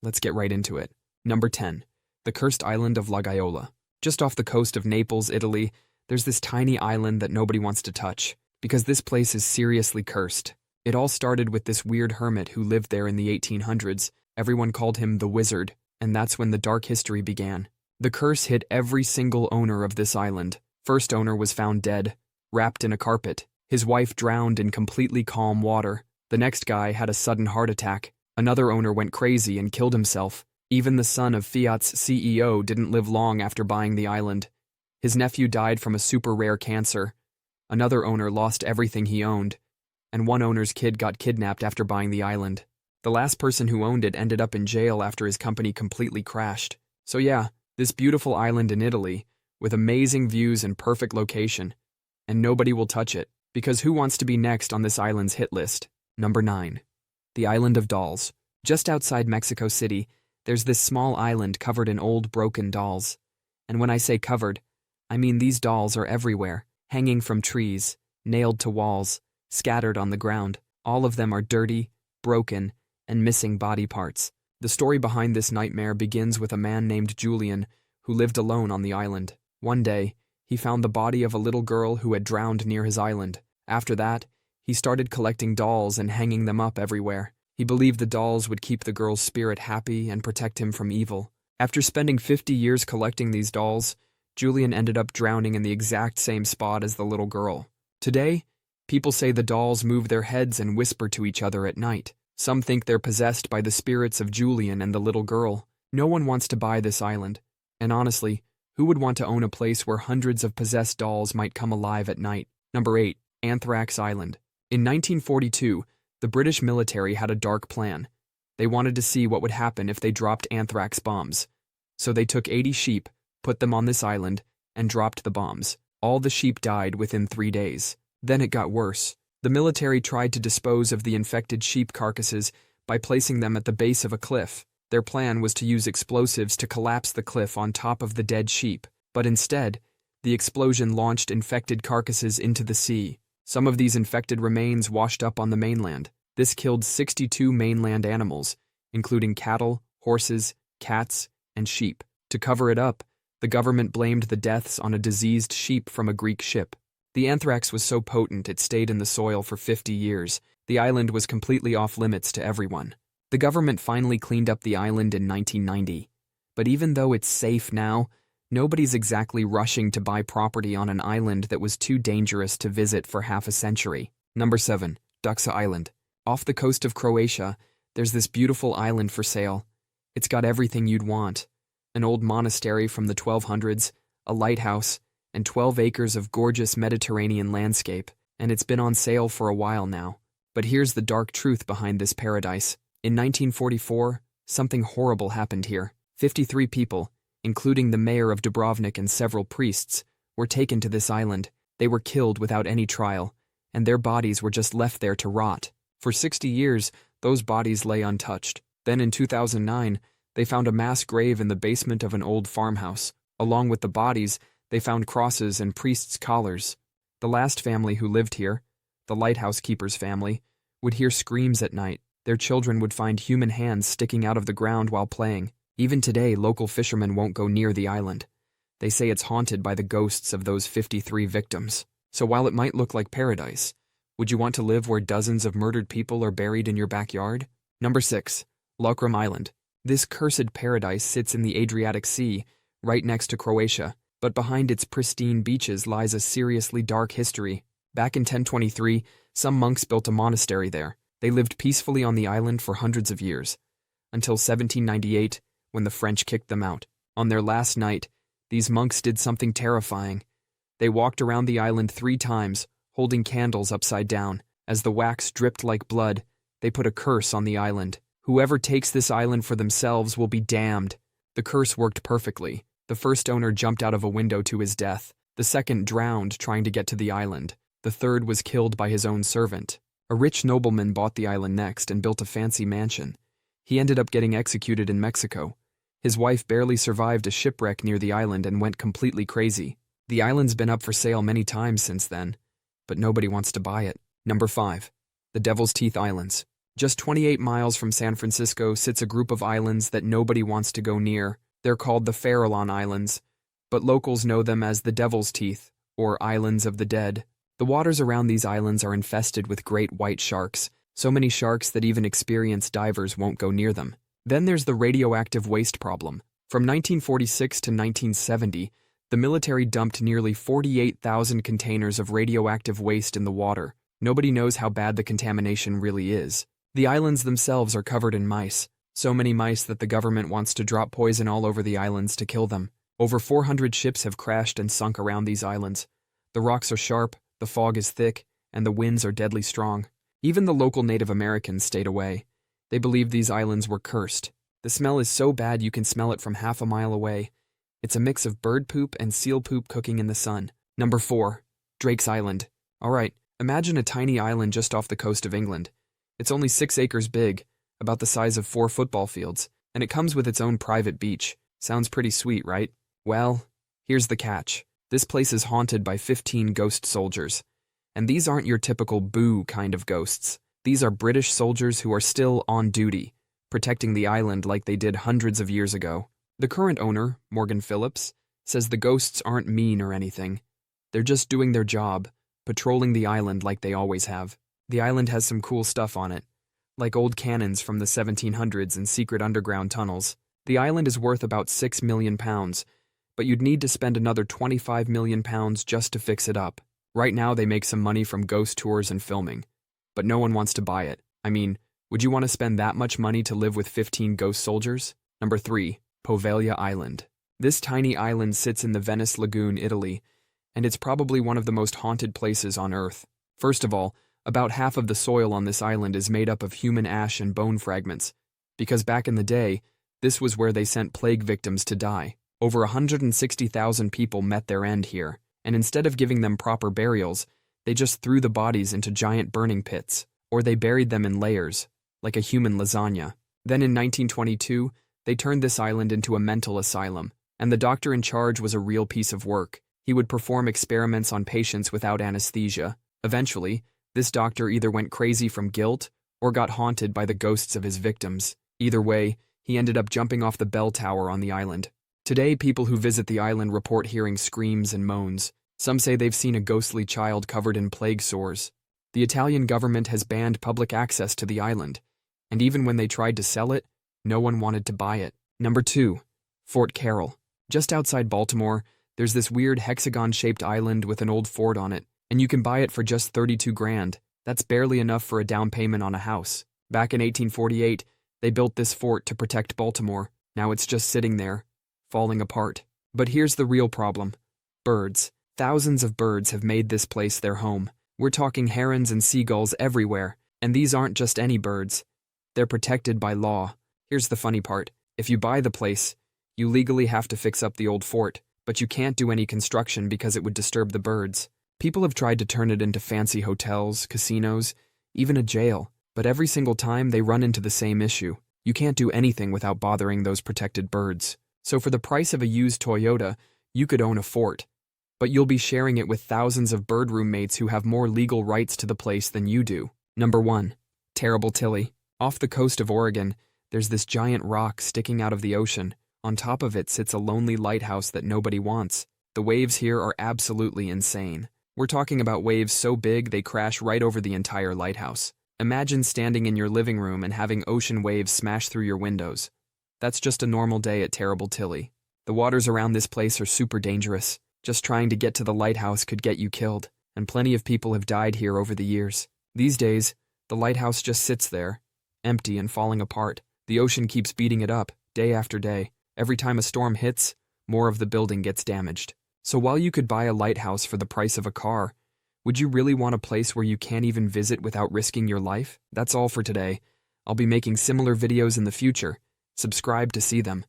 Let's get right into it. Number 10. The cursed island of Layola. Just off the coast of Naples, Italy, there's this tiny island that nobody wants to touch, because this place is seriously cursed. It all started with this weird hermit who lived there in the 1800s. Everyone called him the Wizard, and that's when the dark history began. The curse hit every single owner of this island. First owner was found dead, wrapped in a carpet. His wife drowned in completely calm water. The next guy had a sudden heart attack. Another owner went crazy and killed himself. Even the son of Fiat's CEO didn't live long after buying the island. His nephew died from a super rare cancer. Another owner lost everything he owned. And one owner's kid got kidnapped after buying the island. The last person who owned it ended up in jail after his company completely crashed. So yeah, this beautiful island in Italy, with amazing views and perfect location. And nobody will touch it, because who wants to be next on this island's hit list? Number 9. The Island of Dolls. Just outside Mexico City, there's this small island covered in old broken dolls. And when I say covered, I mean these dolls are everywhere, hanging from trees, nailed to walls, scattered on the ground. All of them are dirty, broken, and missing body parts. The story behind this nightmare begins with a man named Julian who lived alone on the island. One day, he found the body of a little girl who had drowned near his island. After that, he started collecting dolls and hanging them up everywhere. He believed the dolls would keep the girl's spirit happy and protect him from evil. After spending 50 years collecting these dolls, Julian ended up drowning in the exact same spot as the little girl. Today, people say the dolls move their heads and whisper to each other at night. Some think they're possessed by the spirits of Julian and the little girl. No one wants to buy this island. And honestly, who would want to own a place where hundreds of possessed dolls might come alive at night? Number 8. Anthrax Island. In 1942, the British military had a dark plan. They wanted to see what would happen if they dropped anthrax bombs. So they took 80 sheep, put them on this island, and dropped the bombs. All the sheep died within 3 days. Then it got worse. The military tried to dispose of the infected sheep carcasses by placing them at the base of a cliff. Their plan was to use explosives to collapse the cliff on top of the dead sheep. But instead, the explosion launched infected carcasses into the sea. Some of these infected remains washed up on the mainland. This killed 62 mainland animals, including cattle, horses, cats, and sheep. To cover it up, the government blamed the deaths on a diseased sheep from a Greek ship. The anthrax was so potent it stayed in the soil for 50 years. The island was completely off limits to everyone. The government finally cleaned up the island in 1990. But even though it's safe now, nobody's exactly rushing to buy property on an island that was too dangerous to visit for half a century. Number 7. Duxa Island. Off the coast of Croatia, there's this beautiful island for sale. It's got everything you'd want. An old monastery from the 1200s, a lighthouse, and 12 acres of gorgeous Mediterranean landscape, and it's been on sale for a while now. But here's the dark truth behind this paradise. In 1944, something horrible happened here. 53 people, including the mayor of Dubrovnik and several priests, were taken to this island. They were killed without any trial, and their bodies were just left there to rot. For 60 years, those bodies lay untouched. Then in 2009, they found a mass grave in the basement of an old farmhouse. Along with the bodies, they found crosses and priests' collars. The last family who lived here, the lighthouse keeper's family, would hear screams at night. Their children would find human hands sticking out of the ground while playing. Even today, local fishermen won't go near the island. They say it's haunted by the ghosts of those 53 victims. So while it might look like paradise, would you want to live where dozens of murdered people are buried in your backyard? Number 6. Lokrum Island. This cursed paradise sits in the Adriatic Sea, right next to Croatia, but behind its pristine beaches lies a seriously dark history. Back in 1023, some monks built a monastery there. They lived peacefully on the island for hundreds of years, until 1798, when the French kicked them out. On their last night, these monks did something terrifying. They walked around the island 3 times, holding candles upside down. As the wax dripped like blood, they put a curse on the island. Whoever takes this island for themselves will be damned. The curse worked perfectly. The first owner jumped out of a window to his death. The second drowned trying to get to the island. The third was killed by his own servant. A rich nobleman bought the island next and built a fancy mansion. He ended up getting executed in Mexico. His wife barely survived a shipwreck near the island and went completely crazy. The island's been up for sale many times since then, but nobody wants to buy it. Number 5. The Devil's Teeth Islands. Just 28 miles from San Francisco sits a group of islands that nobody wants to go near. They're called the Carroll Islands, but locals know them as the Devil's Teeth, or Islands of the Dead. The waters around these islands are infested with great white sharks, so many sharks that even experienced divers won't go near them. Then there's the radioactive waste problem. From 1946 to 1970, the military dumped nearly 48,000 containers of radioactive waste in the water. Nobody knows how bad the contamination really is. The islands themselves are covered in mice, so many mice that the government wants to drop poison all over the islands to kill them. Over 400 ships have crashed and sunk around these islands. The rocks are sharp, the fog is thick, and the winds are deadly strong. Even the local Native Americans stayed away. They believed these islands were cursed. The smell is so bad you can smell it from half a mile away. It's a mix of bird poop and seal poop cooking in the sun. Number 4. Drake's Island. Alright, imagine a tiny island just off the coast of England. It's only 6 acres big, about the size of 4 football fields, and it comes with its own private beach. Sounds pretty sweet, right? Well, here's the catch. This place is haunted by 15 ghost soldiers. And these aren't your typical boo kind of ghosts. These are British soldiers who are still on duty, protecting the island like they did hundreds of years ago. The current owner, Morgan Phillips, says the ghosts aren't mean or anything. They're just doing their job, patrolling the island like they always have. The island has some cool stuff on it, like old cannons from the 1700s and secret underground tunnels. The island is worth about £6 million, but you'd need to spend another £25 million just to fix it up. Right now they make some money from ghost tours and filming, but no one wants to buy it. I mean, would you want to spend that much money to live with 15 ghost soldiers? Number 3. Poveglia Island. This tiny island sits in the Venice Lagoon, Italy, and it's probably one of the most haunted places on Earth. First of all, about half of the soil on this island is made up of human ash and bone fragments, because back in the day, this was where they sent plague victims to die. Over 160,000 people met their end here, and instead of giving them proper burials, they just threw the bodies into giant burning pits, or they buried them in layers, like a human lasagna. Then in 1922, they turned this island into a mental asylum, and the doctor in charge was a real piece of work. He would perform experiments on patients without anesthesia. Eventually, this doctor either went crazy from guilt or got haunted by the ghosts of his victims. Either way, he ended up jumping off the bell tower on the island. Today, people who visit the island report hearing screams and moans. Some say they've seen a ghostly child covered in plague sores. The Italian government has banned public access to the island, and even when they tried to sell it, no one wanted to buy it. Number 2. Fort Carroll. Just outside Baltimore, there's this weird hexagon-shaped island with an old fort on it, and you can buy it for just 32 grand. That's barely enough for a down payment on a house. Back in 1848, they built this fort to protect Baltimore. Now it's just sitting there, falling apart. But here's the real problem. Birds. Thousands of birds have made this place their home. We're talking herons and seagulls everywhere, and these aren't just any birds. They're protected by law. Here's the funny part. If you buy the place, you legally have to fix up the old fort, but you can't do any construction because it would disturb the birds. People have tried to turn it into fancy hotels, casinos, even a jail, but every single time they run into the same issue. You can't do anything without bothering those protected birds. So for the price of a used Toyota, you could own a fort, but you'll be sharing it with thousands of bird roommates who have more legal rights to the place than you do. Number 1. Terrible Tilly. Off the coast of Oregon, there's this giant rock sticking out of the ocean. On top of it sits a lonely lighthouse that nobody wants. The waves here are absolutely insane. We're talking about waves so big they crash right over the entire lighthouse. Imagine standing in your living room and having ocean waves smash through your windows. That's just a normal day at Terrible Tilly. The waters around this place are super dangerous. Just trying to get to the lighthouse could get you killed, and plenty of people have died here over the years. These days, the lighthouse just sits there, empty and falling apart. The ocean keeps beating it up, day after day. Every time a storm hits, more of the building gets damaged. So while you could buy a lighthouse for the price of a car, would you really want a place where you can't even visit without risking your life? That's all for today. I'll be making similar videos in the future. Subscribe to see them.